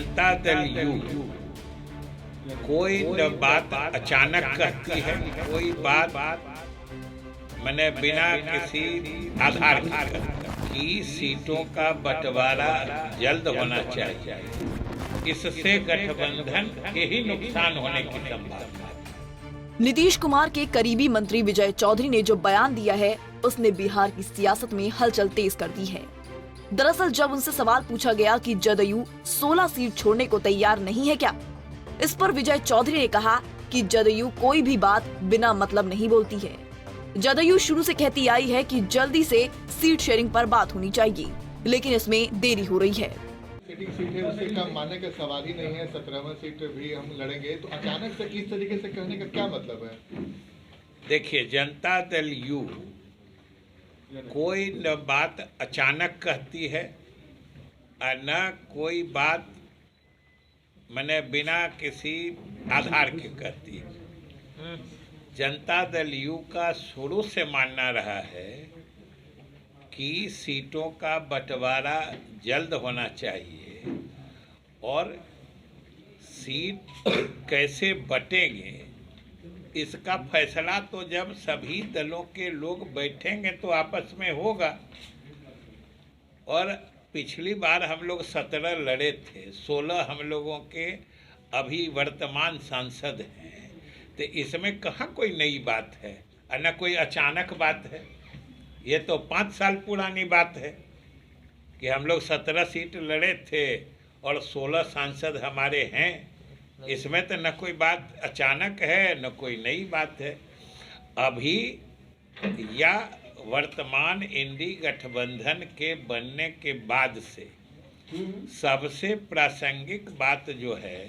Janata Dal you कोई न बात अचानक कहती है, कोई बात मैंने बिना किसी आधार की सीटों का बंटवारा जल्द होना चाहिए। इससे गठबंधन के ही नुकसान होने की संभावना है। नीतीश कुमार के करीबी मंत्री विजय चौधरी ने जो बयान दिया है, उसने बिहार की सियासत में हलचल तेज कर दी है। दरअसल जब उनसे सवाल पूछा गया कि जदयू 16 सीट छोड़ने को तैयार नहीं है क्या, इस पर विजय चौधरी ने कहा कि जदयू कोई भी बात बिना मतलब नहीं बोलती है। जदयू शुरू से कहती आई है कि जल्दी से सीट शेयरिंग पर बात होनी चाहिए, लेकिन इसमें देरी हो रही है। सिटिंग सीट है, उससे कम मानने का सवाल ही नहीं है। 17वां सीट भी हम लड़ेंगे, तो अचानक से किस तरीके से कहने का क्या मतलब है? देखिए, जनता दल यू कोई न बात अचानक कहती है और न कोई बात मैंने बिना किसी आधार के कहती है। जनता दल यू का शुरू से मानना रहा है कि सीटों का बंटवारा जल्द होना चाहिए और सीट कैसे बटेंगे इसका फैसला तो जब सभी दलों के लोग बैठेंगे तो आपस में होगा। और पिछली बार हम लोग 17 लड़े थे, 16 हम लोगों के अभी वर्तमान सांसद हैं, तो इसमें कहाँ कोई नई बात है और न कोई अचानक बात है। ये तो 5 साल पुरानी बात है कि हम लोग 17 सीट लड़े थे और 16 सांसद हमारे हैं। इसमें तो न कोई बात अचानक है न कोई नई बात है। अभी या वर्तमान इंडी गठबंधन के बनने के बाद से सबसे प्रासंगिक बात जो है,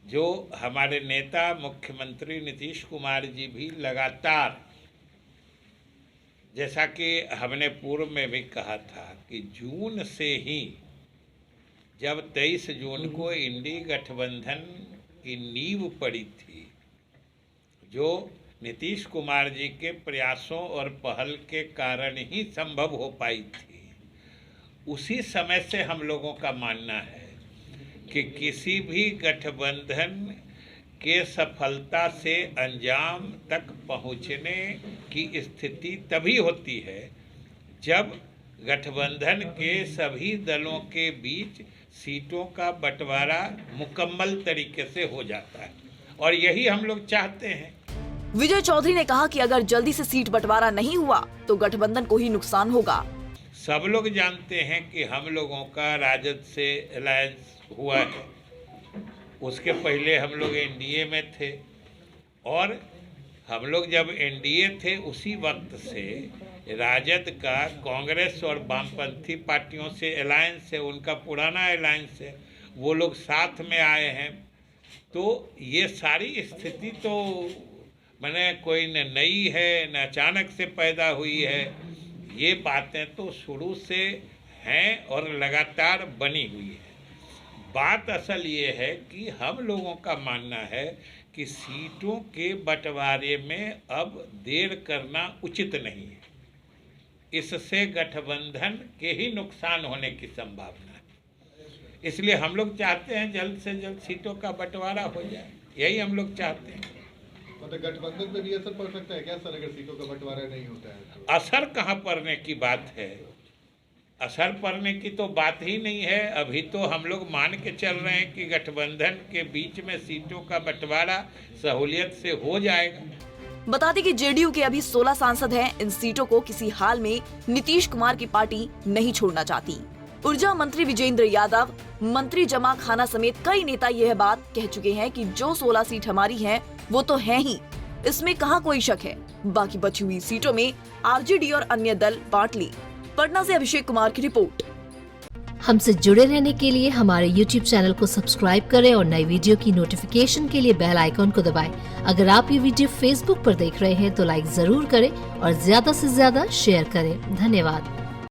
जो हमारे नेता मुख्यमंत्री नीतीश कुमार जी भी लगातार, जैसा कि हमने पूर्व में भी कहा था कि जून से ही, जब 23 जून को इंडी गठबंधन की नींव पड़ी थी, जो नीतीश कुमार जी के प्रयासों और पहल के कारण ही संभव हो पाई थी, उसी समय से हम लोगों का मानना है कि किसी भी गठबंधन के सफलता से अंजाम तक पहुंचने की स्थिति तभी होती है जब गठबंधन के सभी दलों के बीच सीटों का बंटवारा मुकम्मल तरीके से हो जाता है, और यही हम लोग चाहते हैं। विजय चौधरी ने कहा कि अगर जल्दी से सीट बंटवारा नहीं हुआ तो गठबंधन को ही नुकसान होगा। सब लोग जानते हैं कि हम लोगों का राजद से अलायंस हुआ है, उसके पहले हम लोग एनडीए में थे, और हम लोग जब एनडीए थे उसी वक्त से राजद का कांग्रेस और वामपंथी पार्टियों से अलायंस है, उनका पुराना अलायंस है, वो लोग साथ में आए हैं। तो ये सारी स्थिति तो मैंने कोई न नई है न अचानक से पैदा हुई है, ये बातें तो शुरू से हैं और लगातार बनी हुई है। बात असल ये है कि हम लोगों का मानना है कि सीटों के बंटवारे में अब देर करना उचित नहीं है। इससे गठबंधन के ही नुकसान होने की संभावना है। इसलिए हम लोग चाहते हैं जल्द से जल्द सीटों का बंटवारा हो जाए, यही हम लोग चाहते हैं। मतलब गठबंधन पे भी असर पड़ सकता है क्या सर, अगर सीटों का बंटवारा नहीं होता है तो? असर कहाँ पड़ने की बात है, असर पड़ने की तो बात ही नहीं है। अभी तो हम लोग मान के चल रहे हैं कि गठबंधन के बीच में सीटों का बंटवारा सहूलियत से हो जाएगा। बता दें कि जेडीयू के अभी 16 सांसद हैं। इन सीटों को किसी हाल में नीतीश कुमार की पार्टी नहीं छोड़ना चाहती। ऊर्जा मंत्री विजेंद्र यादव, मंत्री जमा खाना समेत कई नेता यह बात कह चुके हैं कि जो 16 सीट हमारी हैं वो तो है ही, इसमें कहाँ कोई शक है। बाकी बची हुई सीटों में आरजेडी और अन्य दल बांट ली। पटना से अभिषेक कुमार की रिपोर्ट। हमसे जुड़े रहने के लिए हमारे YouTube चैनल को सब्सक्राइब करें और नई वीडियो की नोटिफिकेशन के लिए बेल आइकॉन को दबाएं। अगर आप ये वीडियो Facebook पर देख रहे हैं तो लाइक जरूर करें और ज्यादा से ज्यादा शेयर करें। धन्यवाद।